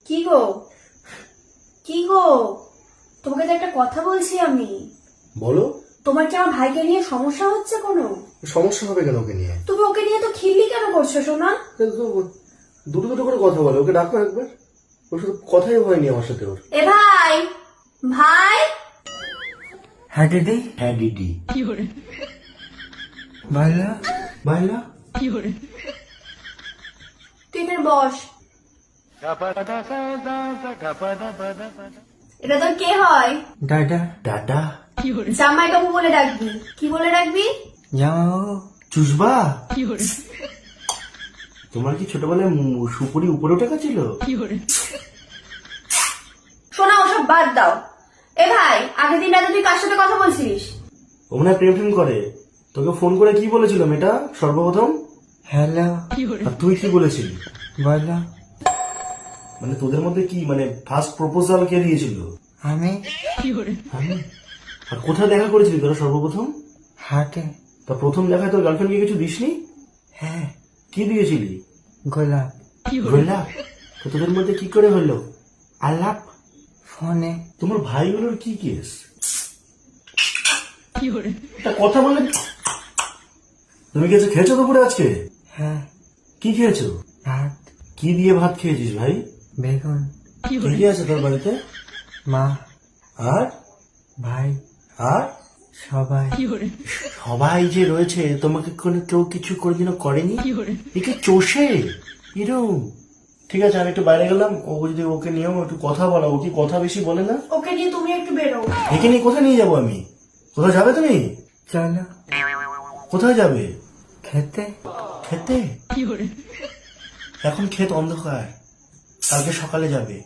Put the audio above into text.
কি গো কি গো, তোমাকে তো একটা কথা বলছি আমি। বলো। তোমার কি আমার ভাইকে নিয়ে সমস্যা হচ্ছে কোনো? সমস্যা হবে কেন ওকে নিয়ে? তুমি ওকে নিয়ে তো খিল্লি কেন করছো সোনা? দুটো দুটো করে কথা বলে, ওকে ডাকো একবার। ওর সাথে কথাই হয়নি আমার সাথে ওর। এ ভাই, ভাই। হ্যাঁ দিদি। হ্যাঁ ডিডি। বাইলা বাইলা। তুই এখানে বস। এটা তোর কে হয়? দাদা। দাদা। জামাই বাবু বলে ডাকবি। কি বলে ডাকবি? জামাইবাবু। চুষবা। তোমার কি ছোটবেলায় সুপুরি উপরে উঠে গেছিল? শোনা, ওসব বাদ দাও। এ ভাই, আগের দিন রাতে তুই কার সাথে কথা বলছিস? ও মনে হয় প্রেম করে। তোকে ফোন করে কি বলেছিল মেয়েটা সর্বপ্রথম? হ্যালো। আর তুই কি বলেছিলি? বলো। মানে তোদের মধ্যে কি মানে ফার্স্ট প্রপোজাল কে দিয়েছিল? আমি। আমি? আর কোথায় দেখা করেছিলি তোরা সর্বপ্রথম? হাটে। তা প্রথম দেখায় তোর গার্লফ্রেন্ডকে কিছু দিসনি? হ্যাঁ। কি দিয়েছিলি? গোলাপ। গোলাপ? তো তোদের মধ্যে কি করে হলো আলাপ? ফোনে। তোমার ভাইগুলোর কি কেস? একটা কথা বললে তুমি কিছু খেয়েছো দুপুরে আজকে? হ্যাঁ। কি খেয়েছো? ভাত। কি দিয়ে ভাত খেয়েছিস ভাই? বেগুন। কি কি আছে তোর বাড়িতে? মা। আর ভাই। আর সবাই। সবাই যে রয়েছে, তোমাকে কোনো কেউ কিছু কোনোদিনও করেনি? একে চষে এরম। ঠিক আছে, আমি একটু বাইরে গেলাম। ও যদি ওকে নিয়েও একটু কথা বলা, ও কি কথা বেশি বলে না? ওকে নিয়ে তুমি একটু বেরো। একে নিয়ে কোথায় নিয়ে যাবো আমি? কোথায় যাবে তুমি? চলো। কোথায় যাবে? খেতে। খেতে? এখন ক্ষেত অন্ধকার, কালকে সকালে যাবে।